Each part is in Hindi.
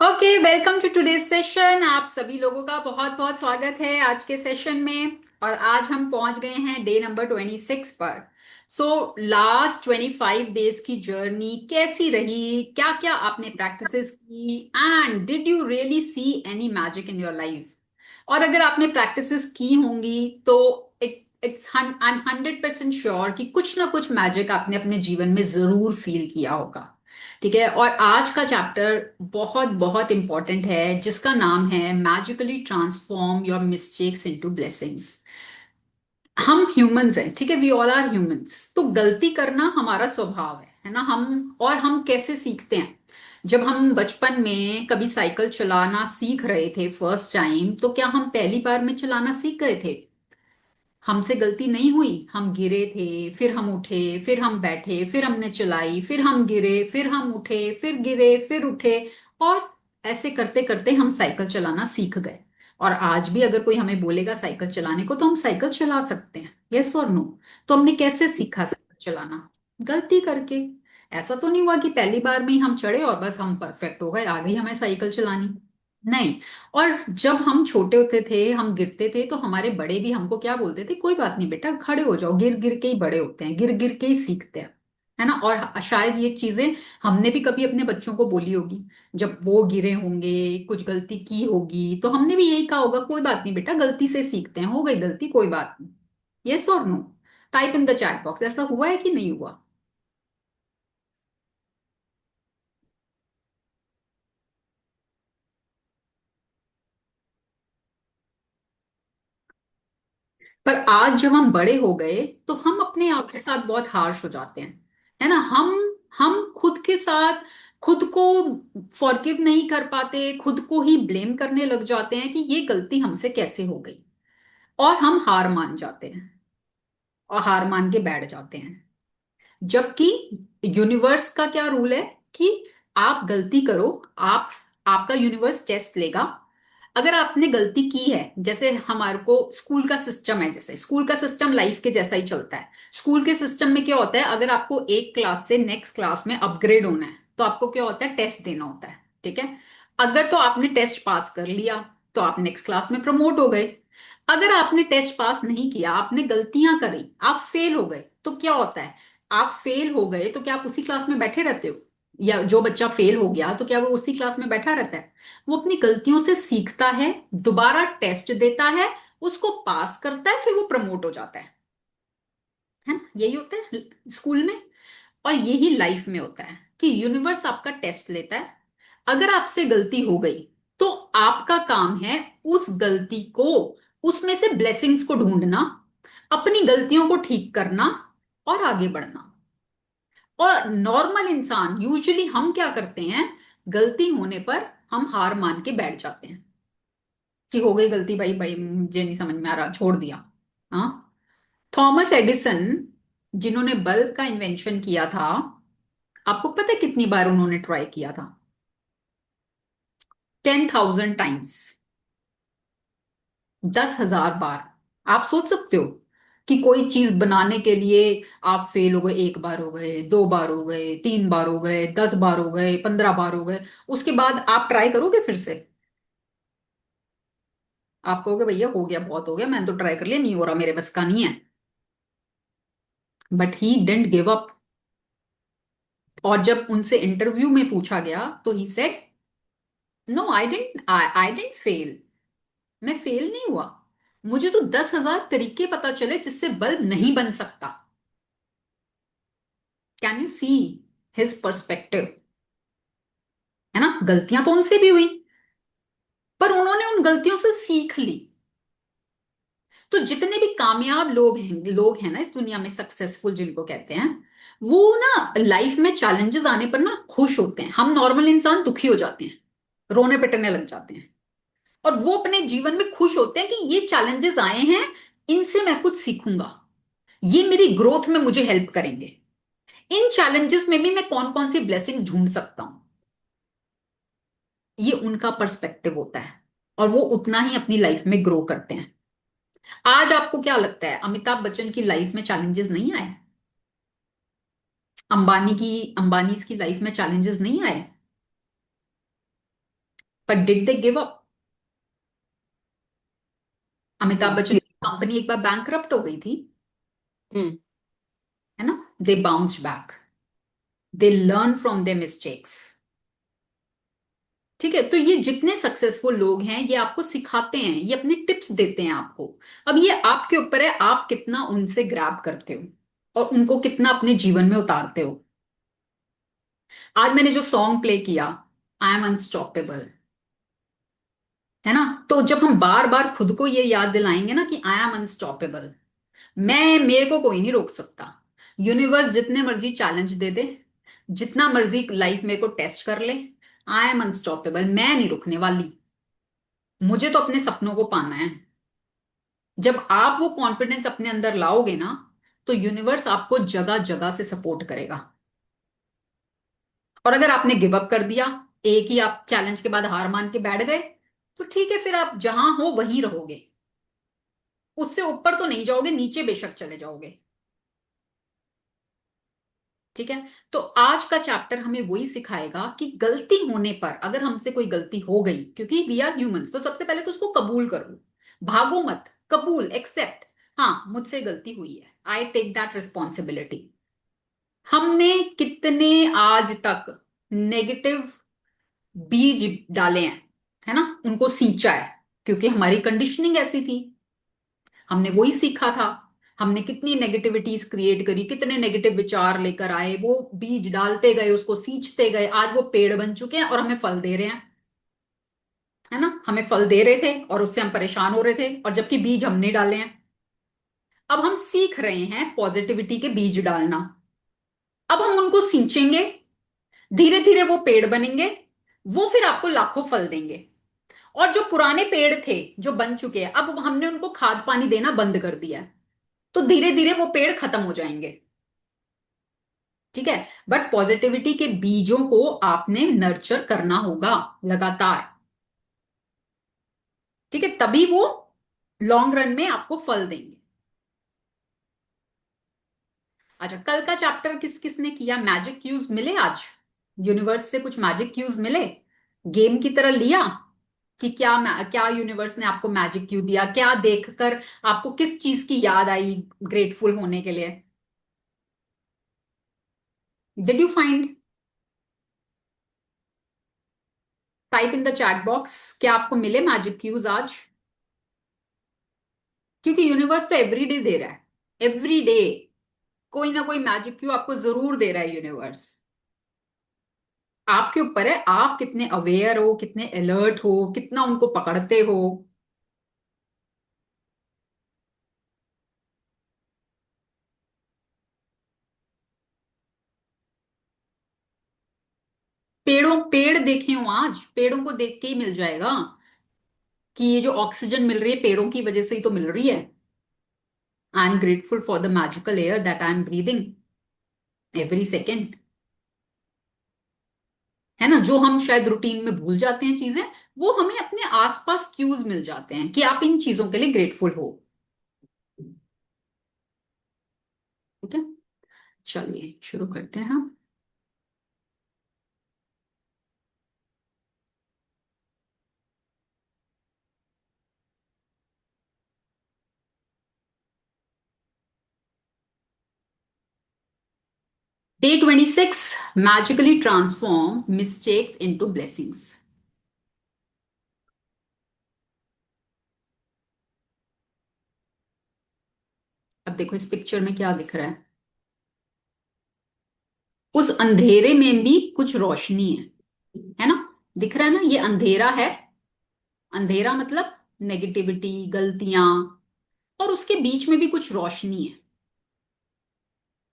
Okay, welcome to today's session. आप सभी लोगों का बहुत बहुत स्वागत है आज के सेशन में। और आज हम पहुंच गए हैं डे नंबर 26 पर। सो लास्ट 25 डेज की जर्नी कैसी रही, क्या क्या आपने प्रैक्टिसेस की, and did you really see any magic in your life? और अगर आपने प्रैक्टिसेस की होंगी तो इट्स आई एम 100% श्योर कि कुछ ना कुछ मैजिक आपने अपने जीवन में जरूर फील किया होगा। ठीक है, और आज का चैप्टर बहुत बहुत इंपॉर्टेंट है जिसका नाम है magically transform your mistakes into blessings. हम ह्यूमंस हैं, ठीक है, वी ऑल आर ह्यूमंस। तो गलती करना हमारा स्वभाव है ना। हम कैसे सीखते हैं? जब हम बचपन में कभी साइकिल चलाना सीख रहे थे फर्स्ट टाइम, तो क्या हम पहली बार में चलाना सीख गए थे? हमसे गलती नहीं हुई, हम गिरे थे, फिर हम उठे, फिर हम बैठे, फिर हमने चलाई, फिर हम गिरे, फिर हम उठे, फिर गिरे, फिर उठे। और ऐसे करते करते हम साइकिल चलाना सीख गए। और आज भी अगर कोई हमें बोलेगा साइकिल चलाने को, तो हम साइकिल चला सकते हैं, यस और नो? तो हमने कैसे सीखा साइकिल चलाना? गलती करके। ऐसा तो नहीं हुआ कि पहली बार में ही हम चढ़े और बस हम परफेक्ट हो गए, आ गई हमें साइकिल चलानी। नहीं। और जब हम छोटे होते थे, हम गिरते थे, तो हमारे बड़े भी हमको क्या बोलते थे? कोई बात नहीं बेटा, खड़े हो जाओ, गिर गिर के ही बड़े होते हैं, गिर गिर के ही सीखते हैं। है ना? और शायद ये चीजें हमने भी कभी अपने बच्चों को बोली होगी। जब वो गिरे होंगे, कुछ गलती की होगी, तो हमने भी यही कहा होगा, कोई बात नहीं बेटा, गलती से सीखते हैं, हो गई गलती, कोई बात नहीं। यस और no? Type in the chat box, ऐसा हुआ है कि नहीं हुआ? पर आज जब हम बड़े हो गए, तो हम अपने आप के साथ बहुत हार्श हो जाते हैं। है ना? हम खुद के साथ खुद को फॉरगिव नहीं कर पाते, खुद को ही ब्लेम करने लग जाते हैं कि ये गलती हमसे कैसे हो गई। और हम हार मान जाते हैं, और हार मान के बैठ जाते हैं। जबकि यूनिवर्स का क्या रूल है कि आप गलती करो, आप आपका यूनिवर्स टेस्ट लेगा। अगर आपने गलती की है, जैसे हमारे को स्कूल का सिस्टम है, जैसे स्कूल का सिस्टम लाइफ के जैसा ही चलता है। स्कूल के सिस्टम में क्या होता है? अगर आपको एक क्लास से नेक्स्ट क्लास में अपग्रेड होना है, तो आपको क्या होता है? टेस्ट देना होता है। ठीक है? अगर तो आपने टेस्ट पास कर लिया, तो आप नेक्स्ट क्लास में प्रमोट हो गए। अगर आपने टेस्ट पास नहीं किया, आपने गलतियां करी, आप फेल हो गए, तो क्या होता है? आप फेल हो गए तो क्या आप उसी क्लास में बैठे रहते हो? या जो बच्चा फेल हो गया, तो क्या वो उसी क्लास में बैठा रहता है? वो अपनी गलतियों से सीखता है, दोबारा टेस्ट देता है, उसको पास करता है, फिर वो प्रमोट हो जाता है ना? यही होता है स्कूल में। और यही लाइफ में होता है कि यूनिवर्स आपका टेस्ट लेता है। अगर आपसे गलती हो गई, तो आपका काम है उस गलती को, उसमें से ब्लेसिंग्स को ढूंढना, अपनी गलतियों को ठीक करना, और आगे बढ़ना। और नॉर्मल इंसान यूजुअली हम क्या करते हैं? गलती होने पर हम हार मान के बैठ जाते हैं कि हो गई गलती, भाई भाई मुझे नहीं समझ में आ रहा, छोड़ दिया। हाँ। थॉमस एडिसन, जिन्होंने बल्ब का इन्वेंशन किया था, आपको पता है कितनी बार उन्होंने ट्राई किया था? 10,000 टाइम्स। 10,000 बार। आप सोच सकते हो कि कोई चीज बनाने के लिए आप फेल हो गए, एक बार हो गए, दो बार हो गए, तीन बार हो गए, 10 बार हो गए, 15 बार हो गए, उसके बाद आप ट्राई करोगे फिर से? आप कहोगे भैया हो गया, बहुत हो गया, मैंने तो ट्राई कर लिया, नहीं हो रहा, मेरे बस का नहीं है। But he didn't give up. और जब उनसे इंटरव्यू में पूछा गया, तो he said, no I didn't fail. मैं फेल नहीं हुआ। मुझे तो 10,000 तरीके पता चले जिससे बल्ब नहीं बन सकता। Can you see his perspective? है ना? गलतियां तो उनसे भी हुई, पर उन्होंने उन गलतियों से सीख ली। तो जितने भी कामयाब लोग हैं ना इस दुनिया में, सक्सेसफुल जिनको कहते हैं, वो ना लाइफ में चैलेंजेस आने पर ना खुश होते हैं। हम नॉर्मल इंसान दुखी हो जाते हैं, रोने पिटने लग जाते हैं। और वो अपने जीवन में खुश होते हैं कि ये चैलेंजेस आए हैं, इनसे मैं कुछ सीखूंगा, ये मेरी ग्रोथ में मुझे हेल्प करेंगे। इन चैलेंजेस में भी मैं कौन कौन सी ब्लेसिंग्स ढूंढ सकता हूं। ये उनका पर्सपेक्टिव होता है, और वो उतना ही अपनी लाइफ में ग्रो करते हैं। आज आपको क्या लगता है, अमिताभ बच्चन की लाइफ में चैलेंजेस नहीं आए? अंबानी की लाइफ में चैलेंजेस नहीं आए? But did they give up? Amitabh Bachchan hmm. की कंपनी एक बार बैंकरप्ट हो गई थी, हम्म। है ना? दे bounce back, they learn from their mistakes. ठीक है, तो ये जितने सक्सेसफुल लोग हैं ये आपको सिखाते हैं, ये अपने टिप्स देते हैं आपको। अब ये आपके ऊपर है, आप कितना उनसे ग्रैब करते हो और उनको कितना अपने जीवन में उतारते हो। आज मैंने जो सॉन्ग प्ले किया, आई एम अनस्टॉपेबल, है ना? तो जब हम बार बार खुद को ये याद दिलाएंगे ना कि आई एम अनस्टॉपेबल, मेरे को कोई नहीं रोक सकता। यूनिवर्स जितने मर्जी चैलेंज दे दे, जितना मर्जी लाइफ मेरे को टेस्ट कर ले, आई एम अनस्टॉपेबल, मैं नहीं रुकने वाली। मुझे तो अपने सपनों को पाना है। जब आप वो कॉन्फिडेंस अपने अंदर लाओगे ना, तो यूनिवर्स आपको जगह जगह से सपोर्ट करेगा। और अगर आपने गिव अप कर दिया, एक ही आप चैलेंज के बाद हार मान के बैठ गए, तो ठीक है, फिर आप जहां हो वहीं रहोगे, उससे ऊपर तो नहीं जाओगे, नीचे बेशक चले जाओगे। ठीक है, तो आज का चैप्टर हमें वही सिखाएगा कि गलती होने पर, अगर हमसे कोई गलती हो गई, क्योंकि वी आर ह्यूमंस, तो सबसे पहले तो उसको कबूल करो, भागो मत, कबूल, एक्सेप्ट। हाँ, मुझसे गलती हुई है, आई टेक दैट रिस्पॉन्सिबिलिटी। हमने कितने आज तक नेगेटिव बीज डाले हैं, है ना? उनको सींचा है, क्योंकि हमारी कंडीशनिंग ऐसी थी, हमने वही सीखा था। हमने कितनी नेगेटिविटीज क्रिएट करी, कितने नेगेटिव विचार लेकर आए, वो बीज डालते गए, उसको सींचते गए, आज वो पेड़ बन चुके हैं और हमें फल दे रहे हैं, है ना? हमें फल दे रहे थे और उससे हम परेशान हो रहे थे, और जबकि बीज हमने डाले हैं। अब हम सीख रहे हैं पॉजिटिविटी के बीज डालना। अब हम उनको सींचेंगे, धीरे धीरे वो पेड़ बनेंगे, वो फिर आपको लाखों फल देंगे। और जो पुराने पेड़ थे जो बन चुके हैं, अब हमने उनको खाद पानी देना बंद कर दिया है, तो धीरे धीरे वो पेड़ खत्म हो जाएंगे। ठीक है, बट पॉजिटिविटी के बीजों को आपने नर्चर करना होगा लगातार। ठीक है, तभी वो लॉन्ग रन में आपको फल देंगे। अच्छा, कल का चैप्टर किस किसने किया? मैजिक क्यूज मिले आज? यूनिवर्स से कुछ मैजिक क्यूज मिले? गेम की तरह लिया कि क्या क्या यूनिवर्स ने आपको मैजिक क्यू दिया, क्या देखकर आपको किस चीज की याद आई ग्रेटफुल होने के लिए? Did you find? Type in the chat box, क्या आपको मिले मैजिक क्यूज आज? क्योंकि यूनिवर्स तो एवरी डे दे रहा है, एवरी डे कोई ना कोई मैजिक क्यू आपको जरूर दे रहा है यूनिवर्स। आपके ऊपर है, आप कितने अवेयर हो, कितने अलर्ट हो, कितना उनको पकड़ते हो। पेड़ देखे हो आज? पेड़ों को देख के ही मिल जाएगा कि ये जो ऑक्सीजन मिल रही है पेड़ों की वजह से ही तो मिल रही है। I am grateful for the magical air that I am breathing every second. है ना? जो हम शायद रूटीन में भूल जाते हैं चीजें, वो हमें अपने आसपास क्यूज मिल जाते हैं कि आप इन चीजों के लिए ग्रेटफुल हो। ठीक है, चलिए शुरू करते हैं हम। Day 26, magically transform mistakes into blessings. अब देखो इस पिक्चर में क्या दिख रहा है, उस अंधेरे में भी कुछ रोशनी है ना? दिख रहा है ना, ये अंधेरा है, अंधेरा मतलब नेगेटिविटी, गलतियां, और उसके बीच में भी कुछ रोशनी है।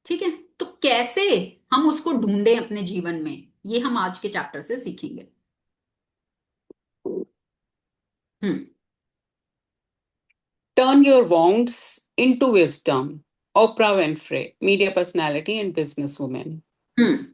ठीक है, तो कैसे हम उसको ढूंढें अपने जीवन में, ये हम आज के चैप्टर से सीखेंगे। हम्म। Turn your wounds into wisdom. Oprah Winfrey, media personality and businesswoman.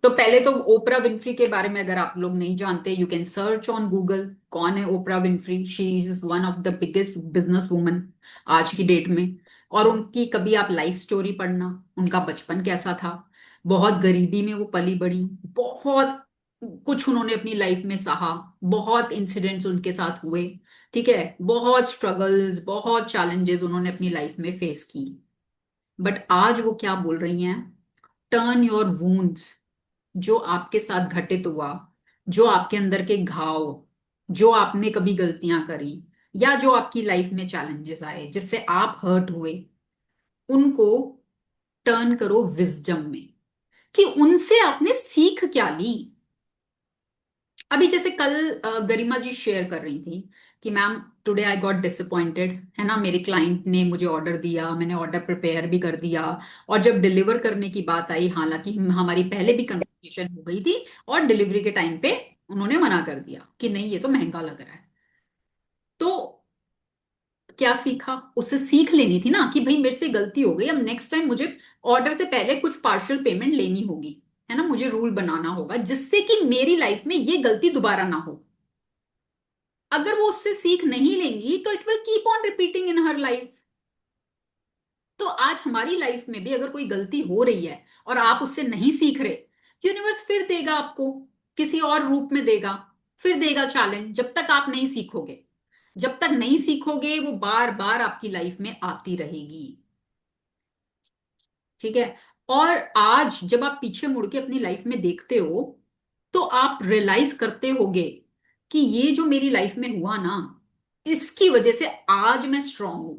तो पहले तो ओपरा विनफ्री के बारे में अगर आप लोग नहीं जानते, you can search on Google, कौन है ओपरा Winfrey? She is one of the biggest business woman आज की डेट में। और उनकी कभी आप लाइफ स्टोरी पढ़ना, उनका बचपन कैसा था, बहुत गरीबी में वो पली बड़ी, बहुत कुछ उन्होंने अपनी लाइफ में सहा, बहुत इंसिडेंट्स उनके साथ हुए, ठीक है, बहुत स्ट्रगल्स, बहुत चैलेंजेस उन्होंने अपनी लाइफ में फेस की। बट आज वो क्या बोल रही हैं? टर्न योर वूंड्स, जो आपके साथ घटित हुआ, जो आपके अंदर के घाव, जो आपने कभी गलतियां करी, या जो आपकी लाइफ में चैलेंजेस आए जिससे आप हर्ट हुए, उनको टर्न करो विजडम में, कि उनसे आपने सीख क्या ली। अभी जैसे कल गरिमा जी शेयर कर रही थी कि ma'am, today I got disappointed, है ना, मेरे क्लाइंट ने मुझे ऑर्डर दिया, मैंने ऑर्डर प्रिपेयर भी कर दिया, और जब डिलीवर करने की बात आई, हालांकि हमारी पहले भी कन्वर्सेशन हो गई थी, और डिलीवरी के टाइम पे उन्होंने मना कर दिया कि नहीं, ये तो महंगा लग रहा है। तो क्या सीखा? उससे सीख लेनी थी ना कि भाई मेरे से गलती हो गई, अब नेक्स्ट टाइम मुझे ऑर्डर से पहले कुछ पार्शियल पेमेंट लेनी होगी, है ना, मुझे रूल बनाना होगा जिससे कि मेरी लाइफ में ये गलती दोबारा ना हो। अगर वो उससे सीख नहीं लेंगी तो it will keep on repeating in her life. तो आज हमारी लाइफ में भी अगर कोई गलती हो रही है और आप उससे नहीं सीख रहे, यूनिवर्स फिर देगा आपको, किसी और रूप में देगा, फिर देगा चैलेंज, जब तक आप नहीं सीखोगे। जब तक नहीं सीखोगे वो बार बार आपकी लाइफ में आती रहेगी, ठीक है। और आज जब आप पीछे मुड़ के अपनी लाइफ में देखते हो, तो आप रियलाइज करते होगे कि ये जो मेरी लाइफ में हुआ ना, इसकी वजह से आज मैं स्ट्रांग हूं,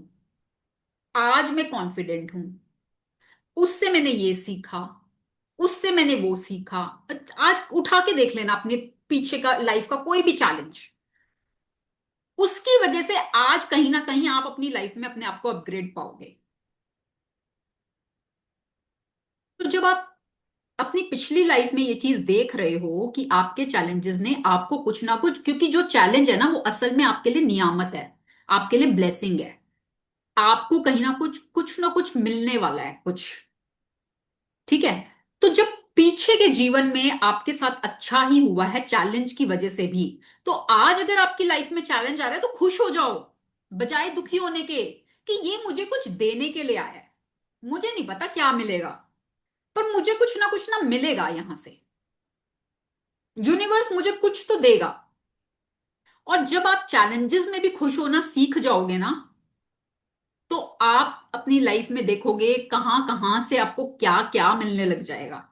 आज मैं कॉन्फिडेंट हूं, उससे मैंने ये सीखा, उससे मैंने वो सीखा। आज उठा के देख लेना अपने पीछे का लाइफ का कोई भी चैलेंज, उसकी वजह से आज कहीं ना कहीं आप अपनी लाइफ में अपने आप को अपग्रेड पाओगे। तो जब आप अपनी पिछली लाइफ में ये चीज देख रहे हो कि आपके चैलेंजेस ने आपको कुछ ना कुछ, क्योंकि जो चैलेंज है ना वो असल में आपके लिए नियामत है, आपके लिए ब्लेसिंग है, आपको कहीं ना कुछ ना कुछ मिलने वाला है कुछ, ठीक है। तो जब पीछे के जीवन में आपके साथ अच्छा ही हुआ है चैलेंज की वजह से भी, तो आज अगर आपकी लाइफ में चैलेंज आ रहा है तो खुश हो जाओ, बजाय दुखी होने के कि ये मुझे कुछ देने के लिए आया है। मुझे नहीं पता क्या मिलेगा, पर मुझे कुछ ना मिलेगा यहां से, यूनिवर्स मुझे कुछ तो देगा। और जब आप चैलेंजेस में भी खुश होना सीख जाओगे ना, तो आप अपनी लाइफ में देखोगे कहां कहां से आपको क्या क्या मिलने लग जाएगा।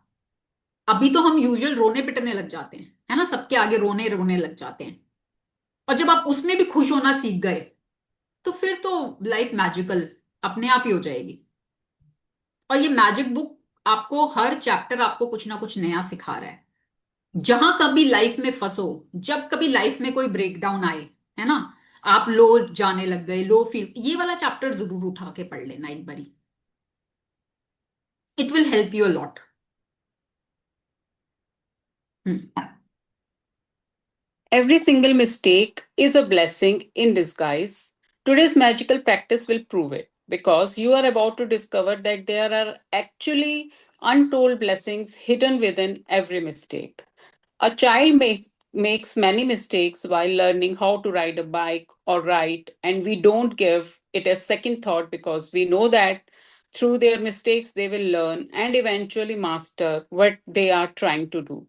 अभी तो हम यूजुअल रोने पिटने लग जाते हैं, है ना, सबके आगे रोने रोने लग जाते हैं। और जब आप उसमें भी खुश होना सीख गए, तो फिर तो लाइफ मैजिकल अपने आप ही हो जाएगी। और ये मैजिक बुक आपको हर चैप्टर आपको कुछ ना कुछ नया सिखा रहा है। जहां कभी लाइफ में फंसो, जब कभी लाइफ में कोई ब्रेकडाउन आए, है ना, आप लो जाने लग गए, लो फील, ये वाला चैप्टर जरूर उठा के पढ़ लेना एक बारी, it will help you a lot. Every single mistake is a blessing in disguise. Today's magical practice will prove it because you are about to discover that there are actually untold blessings hidden within every mistake. A child makes many mistakes while learning how to ride a bike or write, and we don't give it a second thought because we know that through their mistakes they will learn and eventually master what they are trying to do.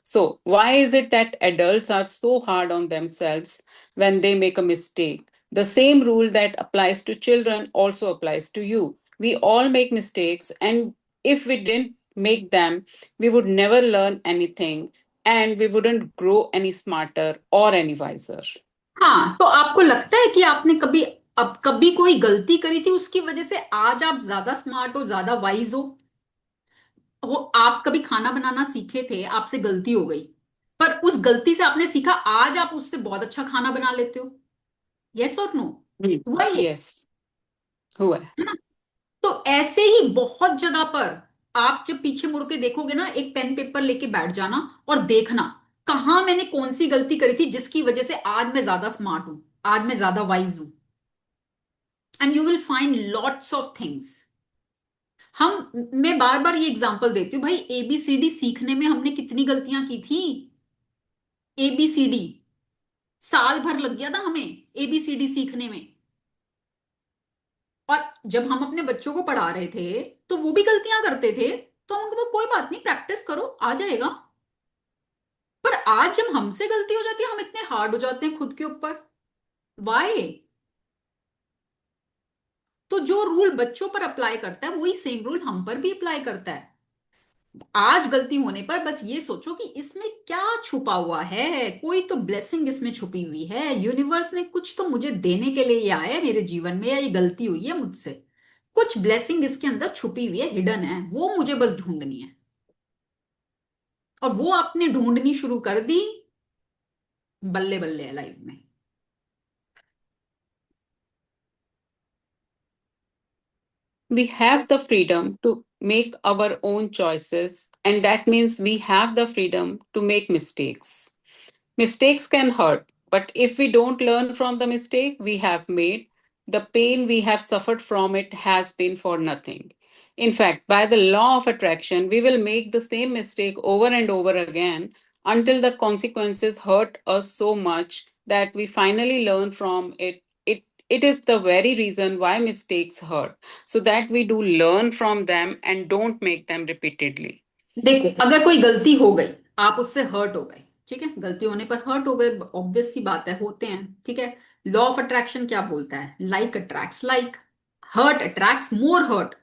So, why is it that adults are so hard on themselves when they make a mistake? The same rule that applies to children also applies to you. We all make mistakes, and if we didn't make them, we would never learn anything and we wouldn't grow any smarter or any wiser. हाँ, तो आपको लगता है कि आपने कभी, अब कभी कोई गलती करी थी उसकी वजह से आज आप ज्यादा स्मार्ट हो, ज्यादा वाइज हो? आप कभी खाना बनाना सीखे थे, आपसे गलती हो गई, पर उस गलती से आपने सीखा, आज आप उससे बहुत अच्छा खाना बना लेते हो। यस और नो? हुआ ये, Yes, हुआ है. है ना? तो ऐसे ही बहुत जगह पर आप जब पीछे मुड़ के देखोगे ना, एक पेन पेपर लेके बैठ जाना और देखना कहां मैंने कौन सी गलती करी थी जिसकी वजह से आज मैं ज्यादा स्मार्ट हूं, आज मैं ज्यादा वाइज हूं। And you will find lots of things. मैं बार बार ये एग्जांपल देती हूँ भाई, एबीसीडी सीखने में हमने कितनी गलतियां की थी। एबीसीडी साल भर लग गया था हमें एबीसीडी सीखने में। और जब हम अपने बच्चों को पढ़ा रहे थे तो वो भी गलतियां करते थे, तो हम उनको कोई बात नहीं, प्रैक्टिस करो, आ जाएगा। पर आज जब हमसे गलती हो जाती है हम इतने हार्ड हो जाते हैं खुद के ऊपर। वाई? तो जो रूल बच्चों पर अप्लाई करता है वही सेम रूल हम पर भी अप्लाई करता है। आज गलती होने पर बस ये सोचो कि इसमें क्या छुपा हुआ है, कोई तो ब्लेसिंग इसमें छुपी हुई है, यूनिवर्स ने कुछ तो मुझे देने के लिए ये आया है मेरे जीवन में, या ये गलती हुई है मुझसे, कुछ ब्लेसिंग इसके अंदर छुपी हुई है, हिडन है, वो मुझे बस ढूंढनी है। और वो आपने ढूंढनी शुरू कर दी, बल्ले बल्ले है लाइफ में। We have the freedom to make our own choices, and that means we have the freedom to make mistakes. Mistakes can hurt, but if we don't learn from the mistake we have made, the pain we have suffered from it has been for nothing. In fact, by the law of attraction, we will make the same mistake over and over again until the consequences hurt us so much that we finally learn from it. It is the very reason why mistakes hurt, so that we do learn from them and don't make them repeatedly. देखो, अगर कोई गलती हो गई, आप उससे हर्ट हो गए, ठीक है, गलती होने पर हर्ट हो गए, ऑब्वियस सी बात है, होते हैं, ठीक है। लॉ ऑफ अट्रैक्शन क्या बोलता है? Like attracts like, hurt attracts more hurt,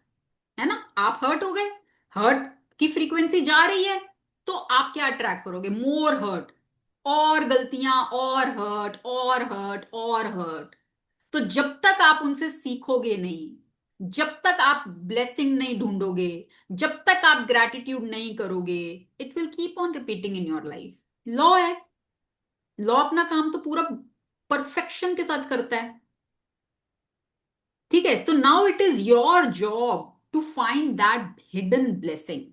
है ना। आप हर्ट हो गए, हर्ट की फ्रीक्वेंसी जा रही है, तो आप क्या अट्रैक्ट करोगे? मोर हर्ट, और गलतियां, और हर्ट, और हर्ट, और हर्ट। तो जब तक आप उनसे सीखोगे नहीं, जब तक आप ब्लेसिंग नहीं ढूंढोगे, जब तक आप ग्रैटिट्यूड नहीं करोगे, it will keep on repeating in your life. Law है, लॉ अपना काम तो पूरा परफेक्शन के साथ करता है, ठीक है। तो now it is your job to find that hidden blessing.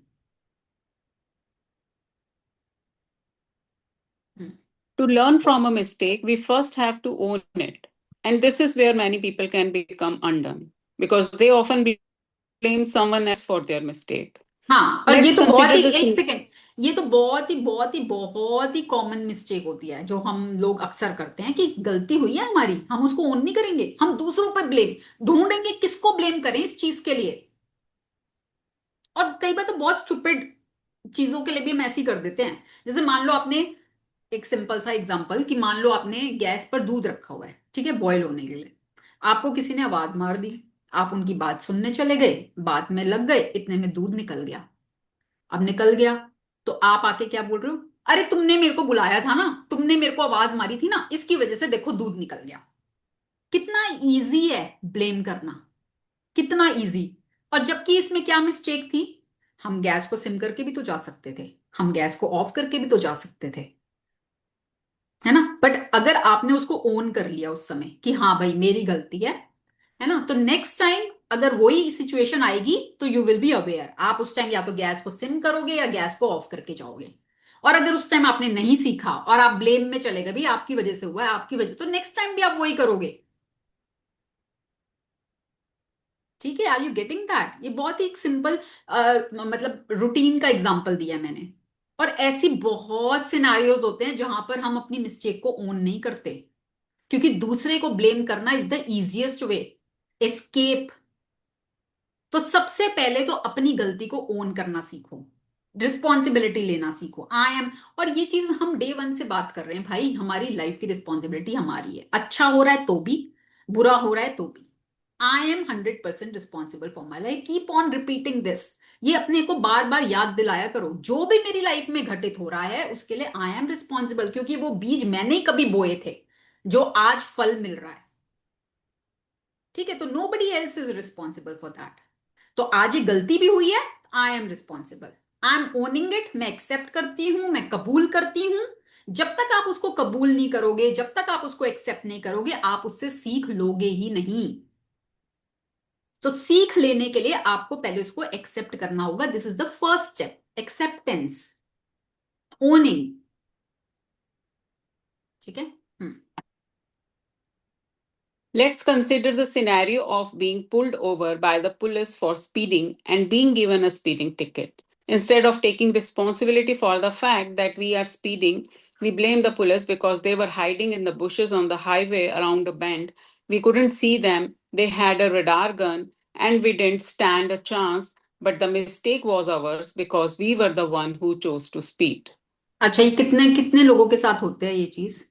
To learn from a mistake, we first have to own it. And this is where many people can become undone because they often blame someone else for their mistake. हाँ, और ये Let's तो बहुत consider ही, the एक सेकेंड, ये तो बहुत ही बहुत ही बहुत ही कॉमन मिस्टेक होती है जो हम लोग अक्सर करते हैं, कि गलती हुई है हमारी, हम उसको ओन नहीं करेंगे, हम दूसरों पर ब्लेम ढूंढेंगे, किसको ब्लेम करें इस चीज के लिए। और कई बार तो बहुत स्टूपिड चीजों के लिए भी हम ऐसे ही कर देते हैं। जैसे मान लो आपने, एक सिंपल सा एग्जांपल, कि मान लो आपने गैस पर दूध रखा हुआ है, ठीक है, बॉईल होने के लिए, आपको किसी ने आवाज मार दी, आप उनकी बात सुनने चले गए, बात में लग गए, इतने में दूध निकल गया। अब निकल गया, तो आप आके क्या बोल रहे हो? अरे तुमने मेरे को बुलाया था ना, तुमने मेरे को आवाज मारी थी ना, इसकी वजह से देखो दूध निकल गया। कितना इजी है ब्लेम करना, कितना इजी। और जबकि इसमें क्या मिस्टेक थी? हम गैस को सिम करके भी तो जा सकते थे, हम गैस को ऑफ करके भी तो जा सकते थे, है ना। बट अगर आपने उसको ओन कर लिया उस समय कि हाँ भाई मेरी गलती है ना, तो नेक्स्ट टाइम अगर वही सिचुएशन आएगी तो यू विल बी अवेयर, आप उस टाइम या तो गैस को सिम करोगे या गैस को ऑफ करके जाओगे। और अगर उस टाइम आपने नहीं सीखा और आप ब्लेम में चले गए, भी आपकी वजह से हुआ है, आपकी वजह, तो नेक्स्ट टाइम भी आप वही करोगे। ठीक है, आर यू गेटिंग दैट? ये बहुत ही एक सिंपल मतलब रूटीन का एग्जांपल दिया है मैंने। और ऐसी बहुत सिनारियोज होते हैं जहां पर हम अपनी मिस्टेक को ओन नहीं करते, क्योंकि दूसरे को ब्लेम करना is the easiest way escape. तो सबसे पहले तो अपनी गलती को ओन करना सीखो, रिस्पॉन्सिबिलिटी लेना सीखो। आई एम, और ये चीज हम डे वन से बात कर रहे हैं भाई, हमारी लाइफ की रिस्पॉन्सिबिलिटी हमारी है, अच्छा हो रहा है तो भी, बुरा हो रहा है तो भी। I am 100% responsible for my life, keep on repeating this. ये अपने को बार बार याद दिलाया करो, जो भी मेरी लाइफ में घटित हो रहा है उसके लिए आई एम रिस्पॉन्सिबल, क्योंकि वो बीज मैंने ही कभी बोए थे जो आज फल मिल रहा है। ठीक है, तो nobody else is responsible for that. तो आज ये गलती भी हुई है, I am responsible, I am owning it, मैं एक्सेप्ट करती हूं, मैं कबूल करती हूं। जब तक आप उसको कबूल नहीं करोगे, जब तक आप उसको एक्सेप्ट नहीं करोगे, आप उससे सीख लोगे ही नहीं। तो सीख लेने के लिए आपको पहले उसको एक्सेप्ट करना होगा, this is the first step, acceptance, owning. ठीक है। हम्म। Let's consider the scenario of being pulled over by the police for speeding and being given a speeding ticket. Instead of taking responsibility for the fact that we are speeding, we blame the police because they were hiding in the bushes on the highway around a bend. We couldn't see them, they had a radar gun, and we didn't stand a chance. But the mistake was ours because we were the one who chose to speed. अच्छा, ये कितने कितने लोगों के साथ होते हैं ये चीज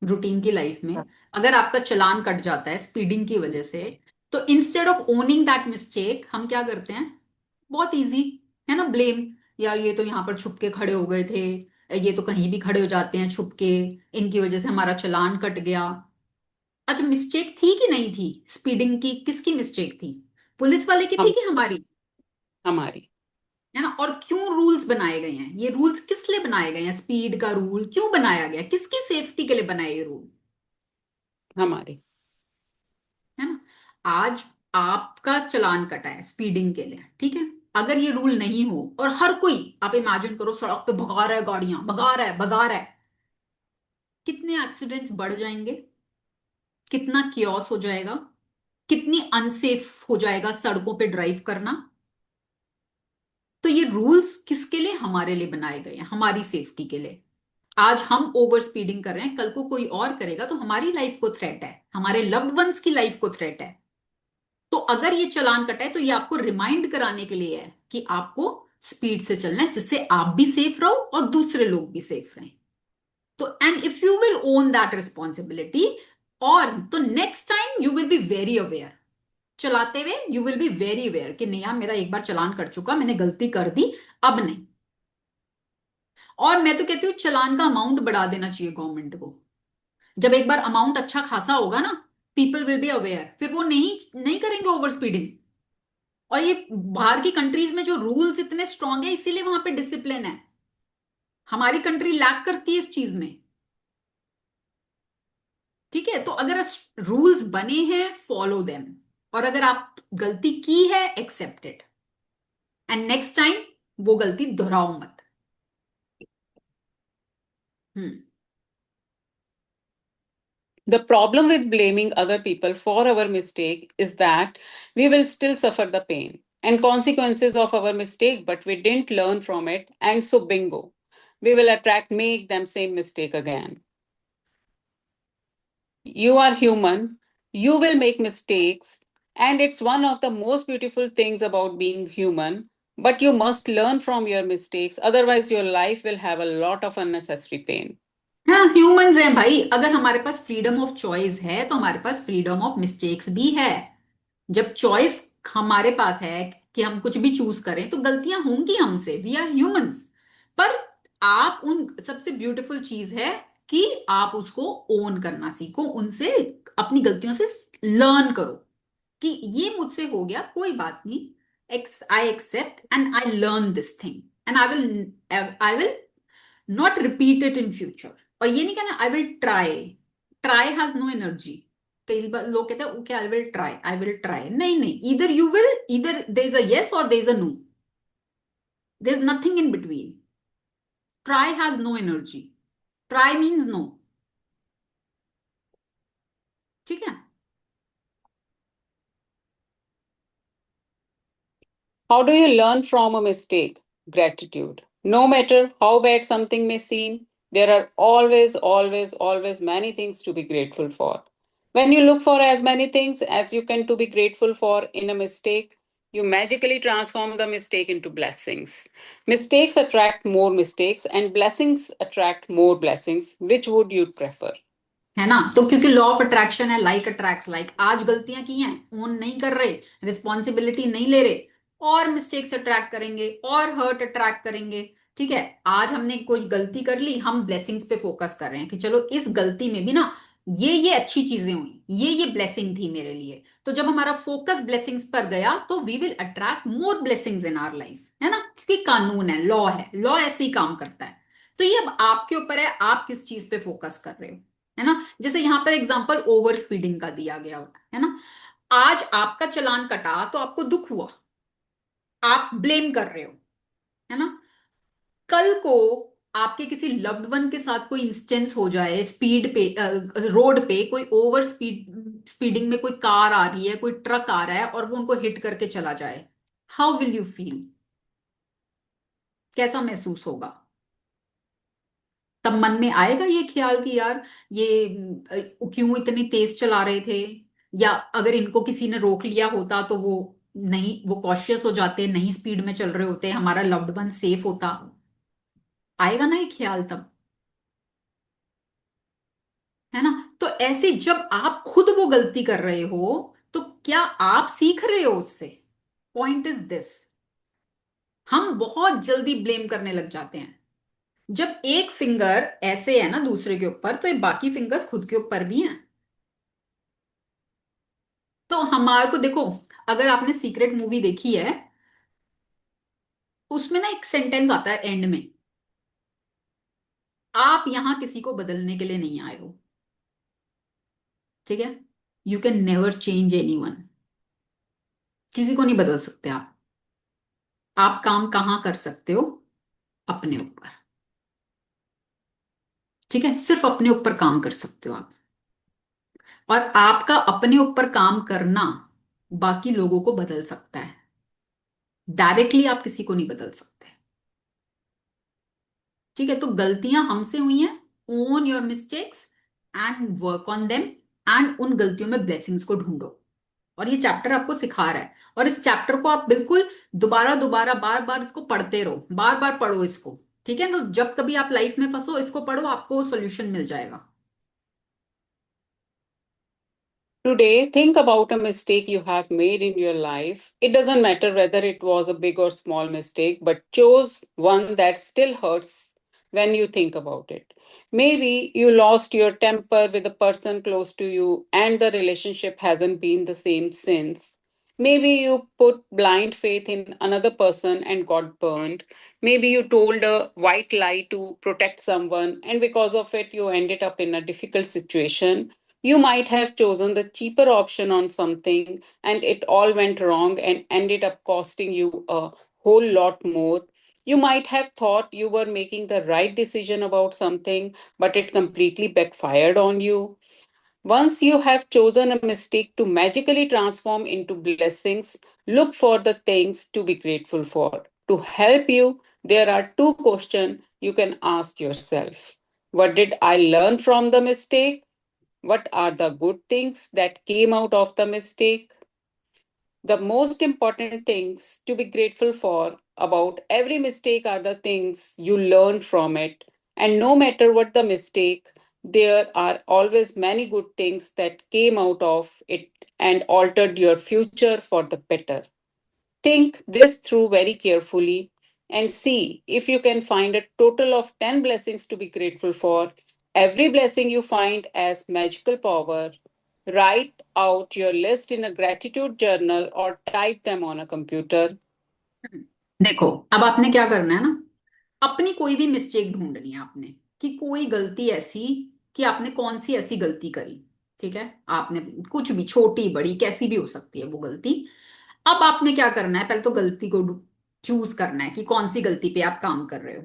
रूटीन की लाइफ में? अगर आपका चालान कट जाता है स्पीडिंग की वजह से, तो instead of owning that mistake हम क्या करते हैं? बहुत इजी है ना, ब्लेम। यार ये तो यहाँ पर छुप के खड़े हो गए थे, ये तो कहीं भी खड़े हो जाते हैं छुप के, इनकी वजह से हमारा चालान कट गया। अच्छा, मिस्टेक थी कि नहीं थी? स्पीडिंग की किसकी मिस्टेक थी? पुलिस वाले की थी हम कि हमारी? हमारी है ना? और क्यों रूल्स बनाए गए हैं? ये रूल्स किस लिए बनाए गए हैं? स्पीड का रूल क्यों बनाया गया? किसकी सेफ्टी के लिए बनाए ये रूल? हमारी है ना? आज आपका चालान कटा है स्पीडिंग के लिए, ठीक है? अगर ये रूल नहीं हो और हर कोई, आप इमेजिन करो, सड़क पे भगा रहा है, गाड़ियां भगा रहा है, भगा रहा है, कितने एक्सीडेंट्स बढ़ जाएंगे? कितना कियोस हो जाएगा? कितनी अनसेफ हो जाएगा सड़कों पे ड्राइव करना? तो ये रूल्स किसके लिए? हमारे लिए बनाए गए हैं, हमारी सेफ्टी के लिए। आज हम ओवर स्पीडिंग कर रहे हैं, कल को कोई और करेगा तो हमारी लाइफ को थ्रेट है, हमारे लव्ड वंस की लाइफ को थ्रेट है। तो अगर ये चालान कटा है तो ये आपको रिमाइंड कराने के लिए है कि आपको स्पीड से चलना है, जिससे आप भी सेफ रहो और दूसरे लोग भी सेफ रहें। तो and if you will own that responsibility, और तो next time you will be very aware. चलाते हुए you will be very aware कि नहीं यार, मेरा एक बार चालान कट चुका, मैंने गलती कर दी, अब नहीं। और मैं तो कहती हूँ चालान का अमाउंट बढ़ा देना चाहिए गवर्नमेंट को। जब एक बार अमाउंट अच्छा खासा होगा ना, पीपल विल बी अवेयर, फिर वो नहीं नहीं करेंगे ओवर स्पीडिंग। और ये बाहर की कंट्रीज में जो रूल्स इतने स्ट्रांग है, इसीलिए वहां पे डिसिप्लिन है। हमारी कंट्री लैक करती है इस चीज में। ठीक है, तो अगर रूल्स बने हैं, फॉलो देम। और अगर आप गलती की है, accept it, and next time वो गलती दोहराओ मत। Hmm. The problem with blaming other people for our mistake is that we will still suffer the pain and consequences of our mistake, but we didn't learn from it, and so bingo, we will attract make them same mistake again. You are human, you will make mistakes, and it's one of the most beautiful things about being human. But you must learn from your mistakes, otherwise, your life will have a lot of unnecessary pain. हाँ, ह्यूमंस हैं भाई। अगर हमारे पास फ्रीडम ऑफ चॉइस है तो हमारे पास फ्रीडम ऑफ मिस्टेक्स भी है। जब चॉइस हमारे पास है कि हम कुछ भी चूज करें, तो गलतियां होंगी हमसे, वी आर ह्यूमंस। पर आप उन सबसे ब्यूटीफुल चीज है कि आप उसको ओन करना सीखो, उनसे, अपनी गलतियों से लर्न करो कि ये मुझसे हो गया, कोई बात नहीं। I accept and I learn this thing, and I will not repeat it in future. और ये नहीं कहना I will try. Try has no energy. कई बार लोग कहते हैं okay I will try, I will try, नहीं नहीं, इधर यू विल, इधर देर is a yes or there is a no, there is nothing in between. Try has no energy, try means no. ठीक है। How do you learn from a mistake? Gratitude. No matter how bad something may seem, there are always, always, always many things to be grateful for. When you look for as many things as you can to be grateful for in a mistake, you magically transform the mistake into blessings. Mistakes attract more mistakes, and blessings attract more blessings. Which would you prefer? है ना? तो क्योंकि लॉ ऑफ अट्रैक्शन है, लाइक अट्रैक्ट्स लाइक। आज गलतियां की हैं, ओन नहीं कर रहे, रिस्पॉन्सिबिलिटी नहीं ले रहे, और मिस्टेक्स अट्रैक्ट करेंगे और हर्ट अट्रैक्ट करेंगे। ठीक है, आज हमने कोई गलती कर ली, हम ब्लेसिंग्स पे फोकस कर रहे हैं कि चलो इस गलती में भी ना ये अच्छी चीजें हुई, ये ब्लेसिंग थी मेरे लिए। तो जब हमारा फोकस ब्लेसिंग्स पर गया तो we will attract more blessings in our life, है ना? क्योंकि कानून है, लॉ है, लॉ ऐसे ही काम करता है। तो ये अब आपके ऊपर है, आप किस चीज पे फोकस कर रहे हो। है ना? जैसे यहां पर एग्जांपल ओवर स्पीडिंग का दिया गया हुआ है ना। आज आपका चालान कटा तो आपको दुख हुआ, आप ब्लेम कर रहे हो, है ना? कल को आपके किसी लव्ड वन के साथ कोई इंस्टेंस हो जाए, स्पीड पे, रोड पे कोई ओवर स्पीडिंग में कोई कार आ रही है, कोई ट्रक आ रहा है और वो उनको हिट करके चला जाए, हाउ विल यू फील? कैसा महसूस होगा? तब मन में आएगा ये ख्याल कि यार ये क्यों इतनी तेज चला रहे थे? या अगर इनको किसी ने रोक लिया होता तो वो नहीं, वो कॉशियस हो जाते, नहीं स्पीड में चल रहे होते, हमारा लव्ड वन सेफ होता। आएगा ना ये ख्याल तब, है ना? तो ऐसे जब आप खुद वो गलती कर रहे हो, तो क्या आप सीख रहे हो उससे? Point is this. हम बहुत जल्दी ब्लेम करने लग जाते हैं। जब एक फिंगर ऐसे है ना दूसरे के ऊपर, तो ये बाकी फिंगर्स खुद के ऊपर भी हैं। तो हमारे को देखो, अगर आपने सीक्रेट मूवी देखी है, उसमें ना एक सेंटेंस आता है एंड में, आप यहां किसी को बदलने के लिए नहीं आए हो। ठीक है? You can never change any one. किसी को नहीं बदल सकते आप काम कहाँ कर सकते हो? अपने ऊपर। ठीक है? सिर्फ अपने ऊपर काम कर सकते हो आप। और आपका अपने ऊपर काम करना बाकी लोगों को बदल सकता है। डायरेक्टली आप किसी को नहीं बदल सकते। ठीक है? तो गलतियां हमसे हुई हैं। Own your mistakes and work on them. And उन गलतियों में ब्लेसिंग्स को ढूंढो। और ये चैप्टर आपको सिखा रहा है, और इस चैप्टर को आप बिल्कुल दोबारा दोबारा बार बार इसको पढ़ते रहो, बार बार पढ़ो इसको। ठीक है? तो जब कभी आप लाइफ में फंसो, इसको पढ़ो, आपको सोल्यूशन मिल जाएगा। Today, think about a mistake you have made in your life. It doesn't matter whether it was a big or small mistake, but choose one that still hurts when you think about it. Maybe you lost your temper with a person close to you and the relationship hasn't been the same since. Maybe you put blind faith in another person and got burned. Maybe you told a white lie to protect someone, and because of it, you ended up in a difficult situation. You might have chosen the cheaper option on something and it all went wrong and ended up costing you a whole lot more. You might have thought you were making the right decision about something, but it completely backfired on you. Once you have chosen a mistake to magically transform into blessings, look for the things to be grateful for. To help you, there are two questions you can ask yourself. What did I learn from the mistake? What are the good things that came out of the mistake? The most important things to be grateful for about every mistake are the things you learned from it. And no matter what the mistake, there are always many good things that came out of it and altered your future for the better. Think this through very carefully and see if you can find a total of 10 blessings to be grateful for. Every blessing you find as magical power, write out your list in a gratitude journal or type them on a computer. देखो, अब आपने क्या करना है ना, अपनी कोई भी मिस्टेक ढूंढनी है आपने, कि कोई गलती ऐसी, कि आपने कौन सी ऐसी गलती करी। ठीक है? आपने कुछ भी, छोटी बड़ी कैसी भी हो सकती है वो गलती। अब आपने क्या करना है, पहले तो गलती को चूज करना है कि कौन सी गलती पे आप काम कर रहे हो।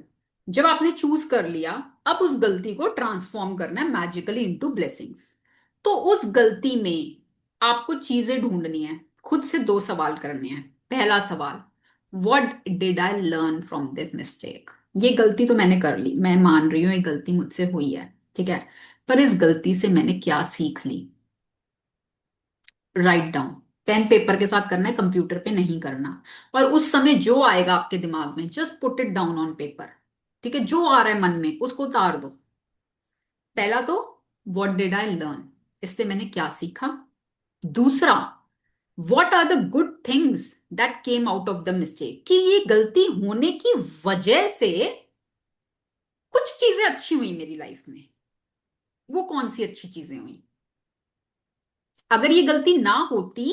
जब आपने चूज कर लिया, अब उस गलती को ट्रांसफॉर्म करना है मैजिकली इनटू ब्लेसिंग्स। तो उस गलती में आपको चीजें ढूंढनी है, खुद से दो सवाल करने हैं। पहला सवाल, what did I learn from this mistake? ये गलती तो मैंने कर ली, मैं मान रही हूँ ये गलती मुझसे हुई है। ठीक है? पर इस गलती से मैंने क्या सीख ली? Right down. पेन पेपर के साथ करना है, कंप्यूटर पे नहीं करना। और उस समय जो आएगा आपके दिमाग में, just put it down on paper. ठीक है? जो आ रहा है मन में उसको उतार दो। पहला तो, व्हाट डिड आई लर्न, इससे मैंने क्या सीखा। दूसरा, what are the good things that came out of the mistake, कि ये गलती होने की वजह से कुछ चीजें अच्छी हुई मेरी लाइफ में। वो कौन सी अच्छी चीजें हुई? अगर ये गलती ना होती,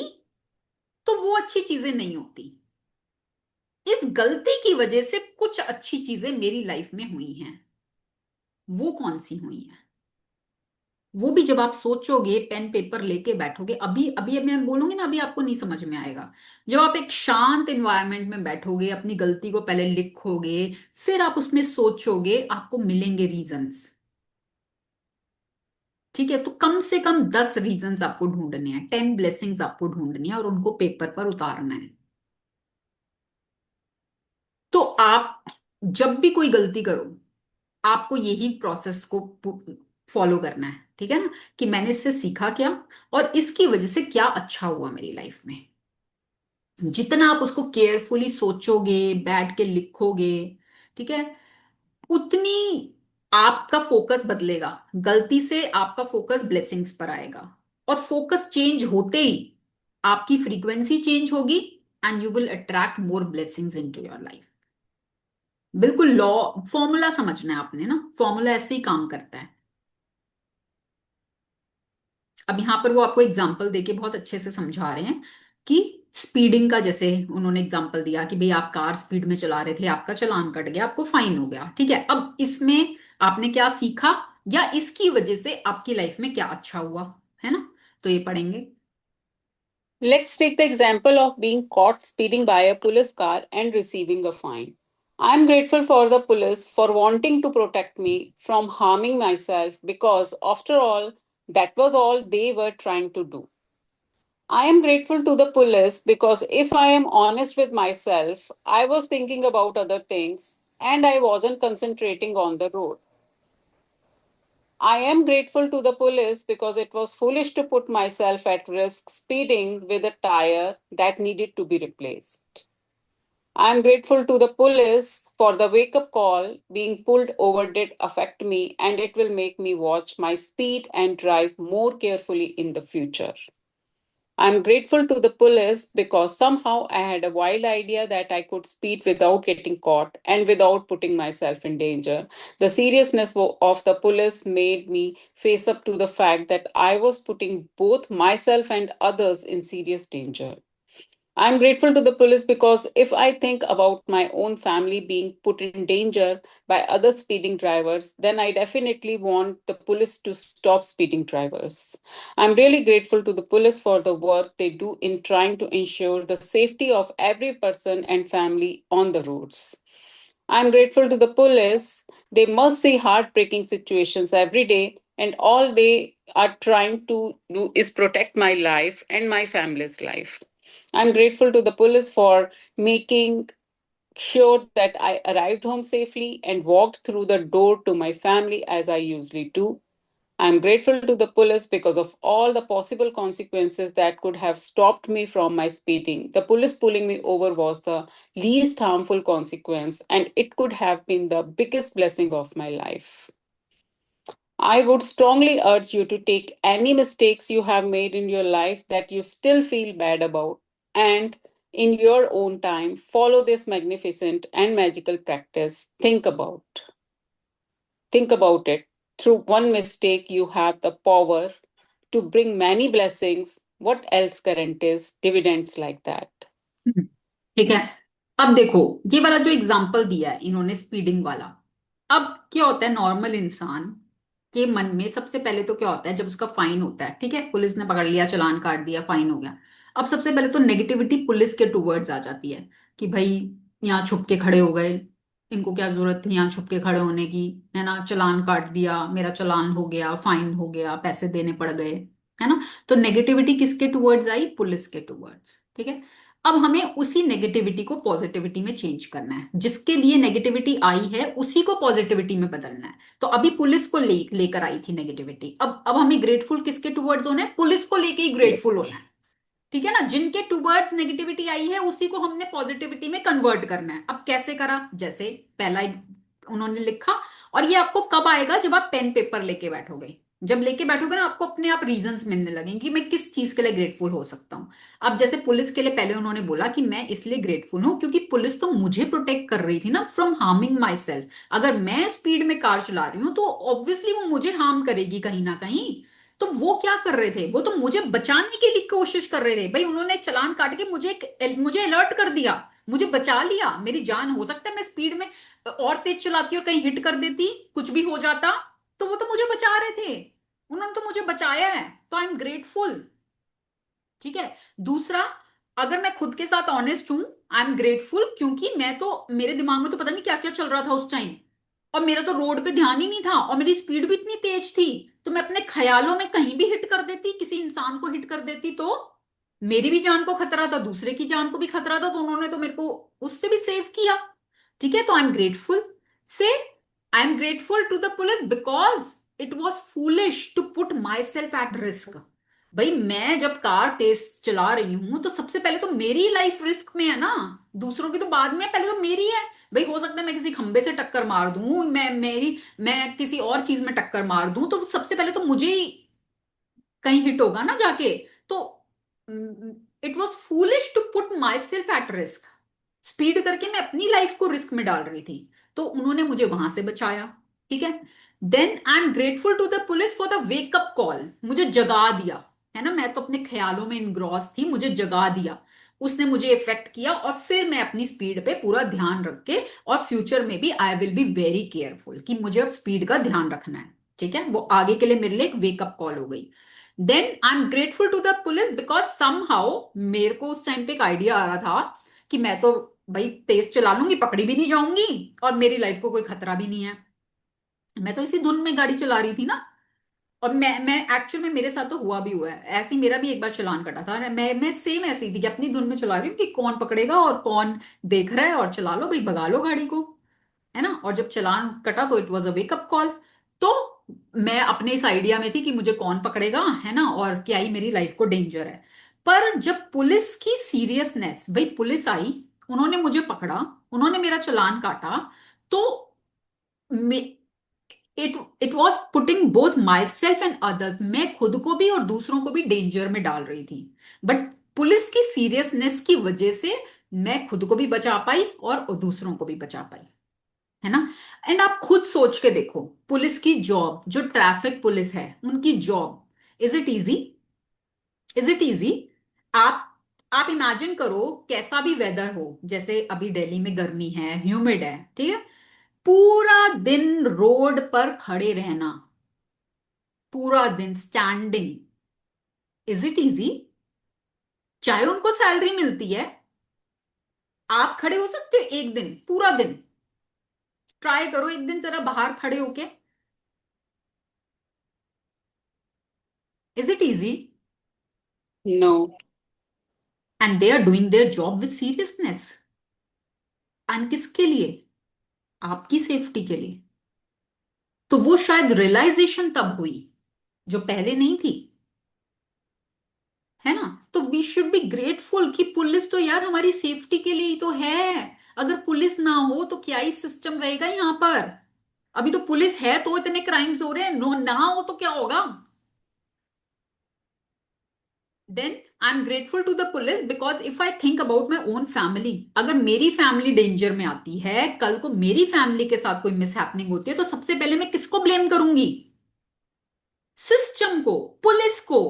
तो वो अच्छी चीजें नहीं होती। इस गलती की वजह से कुछ अच्छी चीजें मेरी लाइफ में हुई हैं। वो कौन सी हुई हैं? वो भी जब आप सोचोगे, पेन पेपर लेके बैठोगे, अभी अभी मैं बोलूंगी ना, अभी आपको नहीं समझ में आएगा। जब आप एक शांत एनवायरनमेंट में बैठोगे, अपनी गलती को पहले लिखोगे, फिर आप उसमें सोचोगे, आपको मिलेंगे रीजंस। ठीक है? तो कम से कम 10 रीजंस आपको ढूंढने हैं, 10 ब्लेसिंग्स आपको ढूंढनी है, और उनको पेपर पर उतारना है। तो आप जब भी कोई गलती करो, आपको यही प्रोसेस को फॉलो करना है। ठीक है ना? कि मैंने इससे सीखा क्या, और इसकी वजह से क्या अच्छा हुआ मेरी लाइफ में। जितना आप उसको केयरफुली सोचोगे, बैठ के लिखोगे, ठीक है, उतनी आपका फोकस बदलेगा। गलती से आपका फोकस ब्लेसिंग्स पर आएगा, और फोकस चेंज होते ही आपकी फ्रीक्वेंसी चेंज होगी, and you will attract more blessings into your life. बिल्कुल लॉ, फॉर्मूला समझना है आपने ना, फॉर्मूला ऐसे ही काम करता है। अब यहां पर वो आपको एग्जाम्पल देके बहुत अच्छे से समझा रहे हैं कि स्पीडिंग का, जैसे उन्होंने एग्जाम्पल दिया कि भाई आप कार स्पीड में चला रहे थे, आपका चालान कट गया, आपको फाइन हो गया, ठीक है। अब इसमें आपने क्या सीखा, या इसकी वजह से आपकी लाइफ में क्या अच्छा हुआ, है ना? तो ये पढ़ेंगे। Let's take the example of being caught speeding by a police car and receiving a fine. I'm grateful for the police for wanting to protect me from harming myself because, after all, that was all they were trying to do. I am grateful to the police because if I am honest with myself, I was thinking about other things and I wasn't concentrating on the road. I am grateful to the police because it was foolish to put myself at risk speeding with a tire that needed to be replaced. I am grateful to the police for the wake up call. Being pulled over did affect me and it will make me watch my speed and drive more carefully in the future. I'm grateful to the police because somehow I had a wild idea that I could speed without getting caught and without putting myself in danger. The seriousness of the police made me face up to the fact that I was putting both myself and others in serious danger. I'm grateful to the police because if I think about my own family being put in danger by other speeding drivers, then I definitely want the police to stop speeding drivers. I'm really grateful to the police for the work they do in trying to ensure the safety of every person and family on the roads. I'm grateful to the police. They must see heartbreaking situations every day, and all they are trying to do is protect my life and my family's life. I'm grateful to the police for making sure that I arrived home safely and walked through the door to my family as I usually do. I'm grateful to the police because of all the possible consequences that could have stopped me from my speeding. The police pulling me over was the least harmful consequence, and it could have been the biggest blessing of my life. I would strongly urge you to take any mistakes you have made in your life that you still feel bad about, and in your own time, follow this magnificent and magical practice. Think about it. Through one mistake, you have the power to bring many blessings. What else guarantees dividends like that? ठीक है। अब देखो, ये वाला जो एग्जाम्पल दिया है इन्होंने स्पीडिंग वाला, अब क्या होता है नॉर्मल इंसान के मन में, सबसे पहले तो क्या होता है जब उसका फाइन होता है, ठीक है, पुलिस ने पकड़ लिया, चालान काट दिया, फाइन हो गया। अब सबसे पहले तो नेगेटिविटी पुलिस के टूवर्ड्स आ जाती है कि भाई यहाँ छुप के खड़े हो गए, इनको क्या जरूरत थी यहाँ छुप के खड़े होने की, है ना, चालान काट दिया, मेरा चालान हो गया, फाइन हो गया, पैसे देने पड़ गए, है ना। तो नेगेटिविटी किसके टूवर्ड्स आई? पुलिस के टूवर्ड्स, ठीक है। अब हमें उसी नेगेटिविटी को पॉजिटिविटी में चेंज करना है, जिसके लिए नेगेटिविटी आई है उसी को पॉजिटिविटी में बदलना है। तो अभी पुलिस को लेकर आई थी नेगेटिविटी, अब हमें ग्रेटफुल किसके टुवर्ड्स होना है? पुलिस को लेके ही ग्रेटफुल होना है, ठीक है ना। जिनके टुवर्ड्स नेगेटिविटी आई है उसी को हमने पॉजिटिविटी में कन्वर्ट करना है। अब कैसे करा? जैसे पहला उन्होंने लिखा, और ये आपको कब आएगा? जब आप पेन पेपर लेके बैठोगे। जब लेके बैठोगे ना, आपको अपने आप रीजंस मिलने लगेंगे कि मैं किस चीज के लिए ग्रेटफुल हो सकता हूं। अब जैसे पुलिस के लिए पहले उन्होंने बोला कि मैं इसलिए ग्रेटफुल हूं क्योंकि पुलिस तो मुझे प्रोटेक्ट कर रही थी ना फ्रॉम हार्मिंग माई सेल्फ। अगर मैं स्पीड में कार चला रही हूं तो ऑब्वियसली वो मुझे हार्म करेगी कहीं ना कहीं। तो वो क्या कर रहे थे? वो तो मुझे बचाने के लिए कोशिश कर रहे थे भाई। उन्होंने चालान काट के मुझे अलर्ट कर दिया, मुझे बचा लिया, मेरी जान, हो सकता है मैं स्पीड में और तेज चलाती और कहीं हिट कर देती, कुछ भी हो जाता। तो वो तो मुझे बचा रहे थे, उन्होंने तो मुझे बचाया है, तो आई एम ग्रेटफुल, ठीक है। दूसरा, अगर मैं खुद के साथ ऑनेस्ट हूं, आई एम ग्रेटफुल क्योंकि मैं तो, मेरे दिमाग में तो पता नहीं क्या क्या चल रहा था उस टाइम, और मेरा तो रोड पे ध्यान ही नहीं था, और मेरी स्पीड भी इतनी तेज थी, तो मैं अपने ख्यालों में कहीं भी हिट कर देती, किसी इंसान को हिट कर देती, तो मेरी भी जान को खतरा था, दूसरे की जान को भी खतरा था, तो उन्होंने तो मेरे को उससे भी सेव किया, ठीक है। तो आई एम ग्रेटफुल। फिर I am grateful to the police because it was foolish to put my self at risk. भाई मैं जब कार तेज चला रही हूं तो सबसे पहले तो मेरी लाइफ रिस्क में है ना, दूसरों की तो बाद में है, पहले तो मेरी है। भाई हो सकता है मैं किसी खंबे से टक्कर मार दूं, मैं किसी और चीज में टक्कर मार दूं, तो सबसे पहले तो मुझे ही कहीं हिट होगा ना जाके। तो it was foolish to put my self at risk. Speed करके मैं अपनी लाइफ को रिस्क में डाल रही थी, तो उन्होंने मुझे वहां से बचाया। ठीक है। Then I am grateful to the police for the wake up call, मुझे जगा दिया। है ना, मैं तो अपने ख्यालों में इनग्रॉस थी, मुझे जगा दिया। उसने मुझे इफेक्ट किया, और फिर मैं अपनी स्पीड पे पूरा ध्यान रख के, और फ्यूचर में भी I will be very careful कि मुझे अब स्पीड का ध्यान रखना है। ठीक है, वो आगे के लिए मेरे लिए एक वेकअप कॉल हो गई। Then I am grateful to the police because somehow मेरे को उस टाइम पे एक आइडिया आ रहा था कि मैं तो भाई तेज चला लूंगी, पकड़ी भी नहीं जाऊंगी, और मेरी लाइफ को कोई खतरा भी नहीं है। मैं तो इसी धुन में गाड़ी चला रही थी ना। और मैं एक्चुअल में मेरे साथ तो हुआ है ऐसे ही, मेरा भी एक बार चालान कटा था। मैं सेम ऐसी थी कि अपनी धुन में चला रही हूँ कि कौन पकड़ेगा और कौन देख रहा है, और चला लो भाई, भगा लो गाड़ी को। है ना, और जब चालान कटा तो it was a wake up call. तो मैं अपने इस आइडिया में थी कि मुझे कौन पकड़ेगा, है ना, और क्या ही मेरी लाइफ को डेंजर है। पर जब पुलिस की सीरियसनेस, भाई पुलिस आई, उन्होंने मुझे पकड़ा, उन्होंने मेरा चालान काटा, तो it it was putting both my self and others, मैं खुद को भी और दूसरों को भी डेंजर में डाल रही थी। बट पुलिस की सीरियसनेस की वजह से मैं खुद को भी बचा पाई और दूसरों को भी बचा पाई। है ना। एंड आप खुद सोच के देखो, पुलिस की जॉब, जो ट्रैफिक पुलिस है उनकी job, is it easy? Is it easy? आप आप इमेजिन करो, कैसा भी वेदर हो, जैसे अभी दिल्ली में गर्मी है, ह्यूमिड है, ठीक है, पूरा दिन रोड पर खड़े रहना, पूरा दिन स्टैंडिंग, इज इट इजी? चाहे उनको सैलरी मिलती है, आप खड़े हो सकते हो एक दिन, पूरा दिन? ट्राई करो एक दिन जरा बाहर खड़े होके, is it easy? No. And they are doing their job with seriousness. And किसके लिए? आपकी सेफ्टी के लिए। तो वो शायद रियलाइजेशन तब हुई जो पहले नहीं थी। है ना। तो वी शुड बी ग्रेटफुल कि पुलिस तो यार हमारी सेफ्टी के लिए ही तो है। अगर पुलिस ना हो तो क्या ही सिस्टम रहेगा यहाँ पर। अभी तो पुलिस है तो इतने क्राइम्स हो रहे हैं, नो ना हो तो क्या होगा। Then I am grateful to the police because if I think about my own family, अगर मेरी फैमिली डेंजर में आती है, कल को मेरी फैमिली के साथ कोई मिस होती है, तो सबसे पहले मैं किसको ब्लेम करूंगी? सिस्टम को, पुलिस को,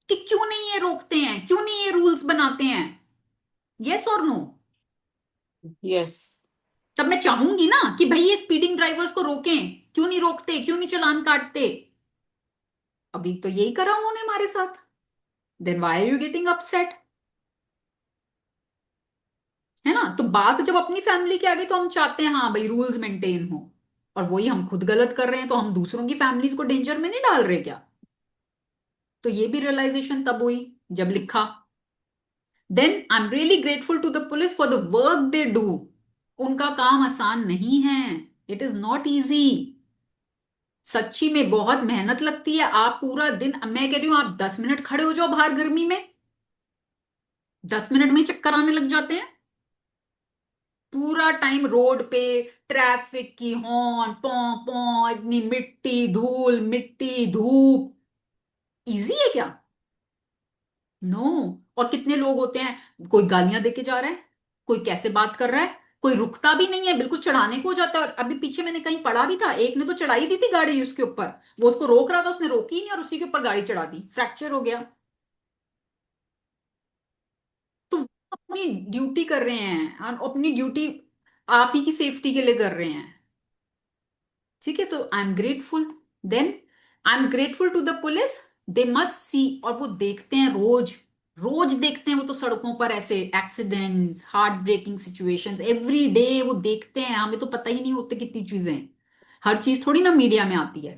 कि क्यों नहीं ये रोकते हैं, क्यों नहीं ये रूल्स बनाते हैं। यस और नो? Yes. तब मैं चाहूंगी ना कि भाई ये स्पीडिंग ड्राइवर्स को रोकें, क्यों नहीं रोकते, क्यों नहीं चालान काटते। अभी तो यही करा उन्होंने हमारे साथ। Then why are you getting upset? है ना। तो बात जब अपनी फैमिली की आ गई तो हम चाहते हैं हाँ भाई रूल्स मेंटेन हो, और वही हम खुद गलत कर रहे हैं, तो हम दूसरों की फैमिलीज को डेंजर में नहीं डाल रहे क्या? तो ये भी रियलाइजेशन तब हुई जब लिखा। Then I am really grateful to the police for the work they do. उनका काम आसान नहीं है, इट इज नॉट इजी। सच्ची में बहुत मेहनत लगती है। आप पूरा दिन, अब मैं कह रही हूं आप 10 मिनट खड़े हो जाओ बाहर गर्मी में, 10 मिनट में ही चक्कर आने लग जाते हैं। पूरा टाइम रोड पे, ट्रैफिक की हॉर्न, पौ पौ, इतनी मिट्टी धूल, मिट्टी धूप, इजी है क्या? नो। और कितने लोग होते हैं, कोई गालियां देके जा रहा है, कोई कैसे बात कर रहा है, कोई रुकता भी नहीं है, बिल्कुल चढ़ाने को हो जाता है। और अभी पीछे मैंने कहीं पढ़ा भी था, एक ने तो चढ़ाई दी थी गाड़ी उसके ऊपर, वो उसको रोक रहा था, उसने रोकी ही नहीं और उसी के ऊपर गाड़ी चढ़ा दी, फ्रैक्चर हो गया। तो वो अपनी ड्यूटी कर रहे हैं, और अपनी ड्यूटी आप ही की सेफ्टी के लिए कर रहे हैं। ठीक है, तो I am grateful. Then I am grateful to the police, they must see, और वो देखते हैं रोज, रोज देखते हैं वो तो सड़कों पर ऐसे accidents, heartbreaking situations, every day वो देखते हैं। हमें तो पता ही नहीं होते कितनी चीजें, हर चीज थोड़ी ना मीडिया में आती है,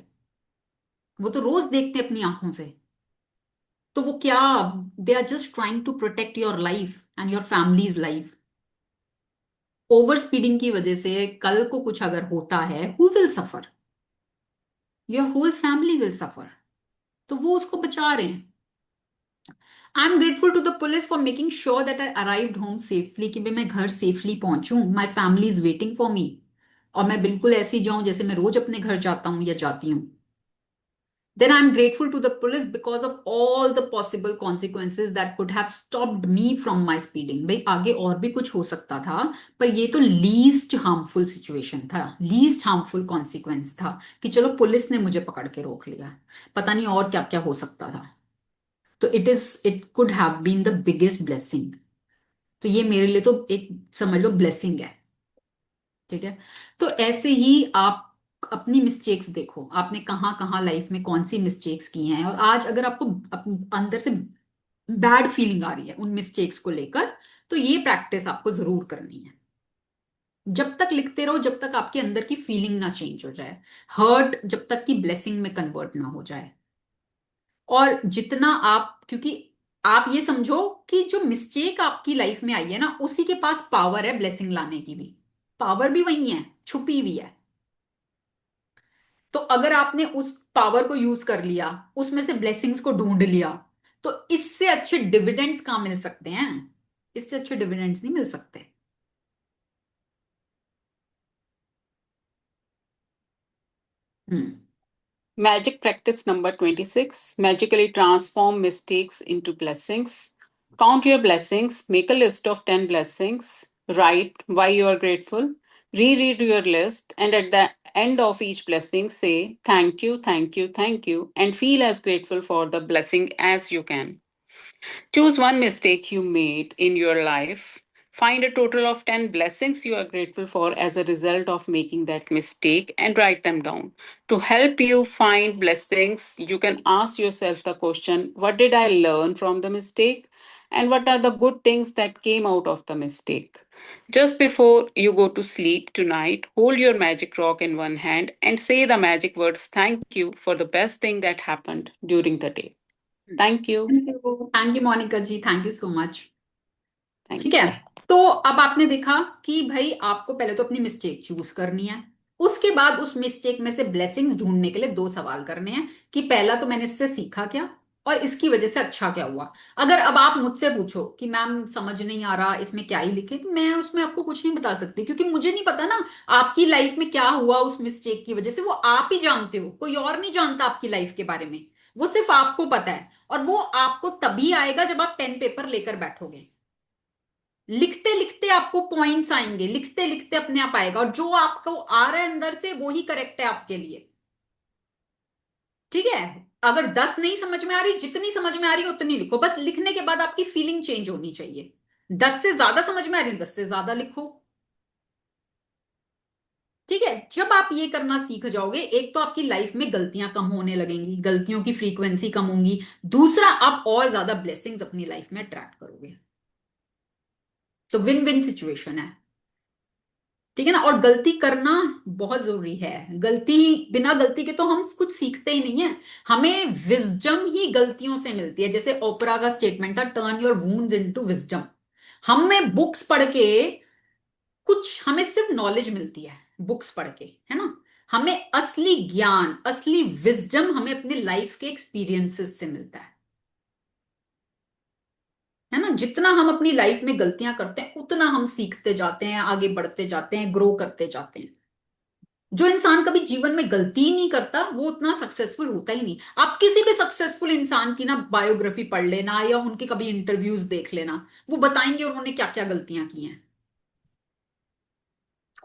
वो तो रोज देखते हैं अपनी आंखों से। तो वो क्या, they are just trying to protect your life and your family's life. Over speeding की वजह से कल को कुछ अगर होता है, who will suffer? Your whole family will suffer. तो वो उसको बचा रहे हैं। I am grateful to the police for making sure that I arrived home safely, कि भाई मैं घर सेफली पहुंचूं, my family is waiting for me, और मैं बिल्कुल ऐसे ही जाऊं जैसे मैं रोज अपने घर जाता हूं या जाती हूँ. Then I'm grateful to the police because of all the possible consequences that could have stopped me from my speeding. भाई आगे और भी कुछ हो सकता था, पर ये तो लीस्ट हार्मफुल सिचुएशन था, लीस्ट हार्मफुल कॉन्सिक्वेंस था कि चलो पुलिस ने मुझे पकड़ के रोक लिया. पता नहीं और क्या क्या हो सकता था. तो it could have been the biggest blessing. तो ये मेरे लिए तो एक, समझ लो, ब्लेसिंग है. ठीक है. तो ऐसे ही आप अपनी मिस्टेक्स देखो, आपने कहाँ कहाँ लाइफ में कौन सी मिस्टेक्स की हैं, और आज अगर आपको अंदर से बैड फीलिंग आ रही है उन मिस्टेक्स को लेकर, तो ये प्रैक्टिस आपको जरूर करनी है. जब तक लिखते रहो, जब तक आपके अंदर की फीलिंग ना चेंज हो जाए, हर्ट जब तक की ब्लेसिंग में कन्वर्ट ना हो जाए. और जितना आप, क्योंकि आप ये समझो कि जो मिस्टेक आपकी लाइफ में आई है ना, उसी के पास पावर है ब्लेसिंग लाने की भी. पावर भी वही है, छुपी हुई है. तो अगर आपने उस पावर को यूज कर लिया, उसमें से ब्लेसिंग्स को ढूंढ लिया, तो इससे अच्छे डिविडेंड्स कहाँ मिल सकते हैं. इससे अच्छे डिविडेंड्स नहीं मिल सकते. हम्म. Magic practice number 26, magically transform mistakes into blessings. Count your blessings, make a list of 10 blessings, write why you are grateful, reread your list, and at the end of each blessing, say thank you, thank you, thank you, and feel as grateful for the blessing as you can. Choose one mistake you made in your life. Find a total of 10 blessings you are grateful for as a result of making that mistake and write them down. To help you find blessings, you can ask yourself the question, what did I learn from the mistake? And what are the good things that came out of the mistake? Just before you go to sleep tonight, hold your magic rock in one hand and say the magic words, thank you for the best thing that happened during the day. Thank you. Thank you Monika ji, thank you so much. ठीक Thank है. you. तो अब आपने देखा कि भाई आपको पहले तो अपनी मिस्टेक चूज करनी है, उसके बाद उस मिस्टेक में से ब्लेसिंग्स ढूंढने के लिए दो सवाल करने हैं कि पहला तो मैंने इससे सीखा क्या, और इसकी वजह से अच्छा क्या हुआ. अगर अब आप मुझसे पूछो कि मैम समझ नहीं आ रहा इसमें क्या ही लिखे, तो मैं उसमें आपको कुछ नहीं बता सकती, क्योंकि मुझे नहीं पता ना आपकी लाइफ में क्या हुआ उस मिस्टेक की वजह से. वो आप ही जानते हो, कोई और नहीं जानता आपकी लाइफ के बारे में. वो सिर्फ आपको पता है, और वो आपको तभी आएगा जब आप पेन पेपर लेकर बैठोगे. लिखते लिखते आपको पॉइंट्स आएंगे, लिखते लिखते अपने आप आएगा, और जो आपको आ रहा है अंदर से वो ही करेक्ट है आपके लिए. ठीक है. अगर 10 नहीं समझ में आ रही, जितनी समझ में आ रही है उतनी लिखो, बस लिखने के बाद आपकी फीलिंग चेंज होनी चाहिए. 10 से ज्यादा समझ में आ रही है, 10 से ज्यादा लिखो. ठीक है. जब आप ये करना सीख जाओगे, एक तो आपकी लाइफ में गलतियां कम होने लगेंगी, गलतियों की फ्रीक्वेंसी कम होंगी. दूसरा, आप और ज्यादा ब्लेसिंग्स अपनी लाइफ में अट्रैक्ट करोगे. तो विन विन सिचुएशन है. ठीक है ना. और गलती करना बहुत जरूरी है. गलती, बिना गलती के तो हम कुछ सीखते ही नहीं है. हमें विजडम ही गलतियों से मिलती है. जैसे ओपरा का स्टेटमेंट था, turn your wounds into wisdom. हमें बुक्स पढ़ के कुछ, हमें सिर्फ नॉलेज मिलती है बुक्स पढ़ के, है ना. हमें असली ज्ञान, असली विजडम हमें अपने लाइफ के एक्सपीरियंसेस से मिलता है ना. जितना हम अपनी लाइफ में गलतियां करते हैं, उतना हम सीखते जाते हैं, आगे बढ़ते जाते हैं, ग्रो करते जाते हैं. जो इंसान कभी जीवन में गलती ही नहीं करता, वो उतना सक्सेसफुल होता ही नहीं. आप किसी भी सक्सेसफुल इंसान की ना बायोग्राफी पढ़ लेना, या उनके कभी इंटरव्यूज देख लेना, वो बताएंगे उन्होंने क्या क्या गलतियां की हैं.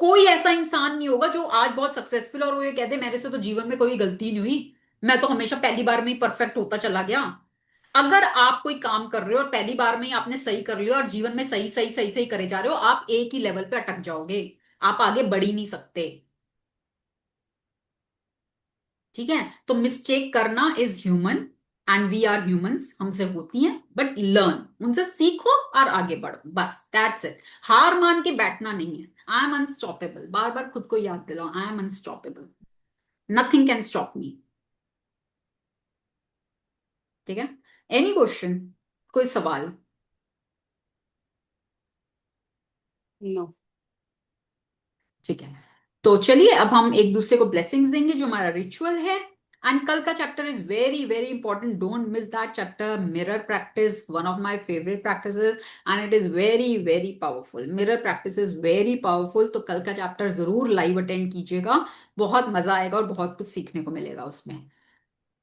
कोई ऐसा इंसान नहीं होगा जो आज बहुत सक्सेसफुल और वो ये कहते मेरे से तो जीवन में कोई गलती नहीं हुई, मैं तो हमेशा पहली बार में ही परफेक्ट होता चला गया. अगर आप कोई काम कर रहे हो और पहली बार में ही आपने सही कर लिया, और जीवन में सही सही सही सही करे जा रहे हो, आप एक ही लेवल पे अटक जाओगे. आप आगे बढ़ ही नहीं सकते. ठीक है. तो मिस्टेक करना is human, and we are humans, हमसे होती हैं, बट लर्न, उनसे सीखो और आगे बढ़ो, बस दैट्स इट. हार मान के बैठना नहीं है. आई एम अनस्टॉपेबल, बार बार खुद को याद दिलाओ, I am unstoppable, nothing can stop me. ठीक है. एनी क्वेश्चन, कोई सवाल. No. ठीक है. तो चलिए अब हम एक दूसरे को ब्लेसिंग्स देंगे, जो हमारा रिचुअल है. एंड कल का chapter is very very important, don't miss that chapter, mirror practice, one of my favourite practices and it is very very powerful. Mirror practice is very powerful, तो कल का चैप्टर जरूर लाइव अटेंड कीजिएगा, बहुत मजा आएगा और बहुत कुछ सीखने को मिलेगा उसमें।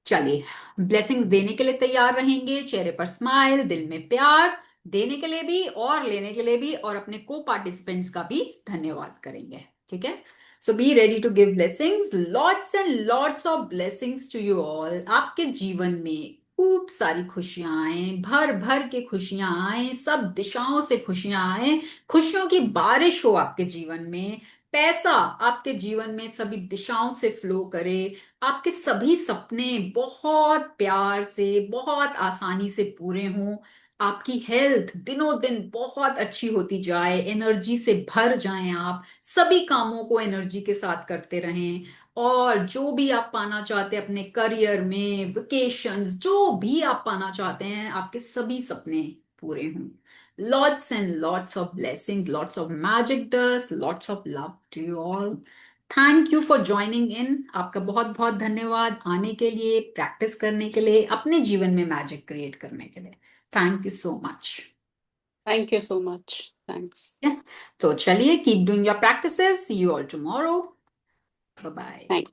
चलिए, ब्लेसिंग्स देने के लिए तैयार रहेंगे, चेहरे पर स्माइल, दिल में प्यार, देने के लिए भी और लेने के लिए भी, और अपने को पार्टिसिपेंट्स का भी धन्यवाद करेंगे। ठीक है, so be ready to give blessings, lots and lots of blessings to you all. आपके जीवन में खूब सारी खुशियां आए, भर भर के खुशियां आए, सब दिशाओं से खुशियां आए, खुशियों की बारिश हो आपके जीवन में, पैसा आपके जीवन में सभी दिशाओं से फ्लो करे, आपके सभी सपने बहुत प्यार से बहुत आसानी से पूरे हों, आपकी हेल्थ दिनों दिन बहुत अच्छी होती जाए, एनर्जी से भर जाएं, आप सभी कामों को एनर्जी के साथ करते रहें, और जो भी आप पाना चाहते हैं अपने करियर में, वेकेशंस, जो भी आप पाना चाहते हैं, आपके सभी सपने पूरे हों। Lots and lots of blessings, lots of magic dust, lots of love to you all. Thank you for joining in, आपका बहुत बहुत धन्यवाद आने के लिए, प्रैक्टिस करने के लिए, अपने जीवन में मैजिक क्रिएट करने के लिए। Thank you so much. Thank you so much. Thanks. Yes, तो चलिए, keep doing your practices, see you all tomorrow, bye bye. Thank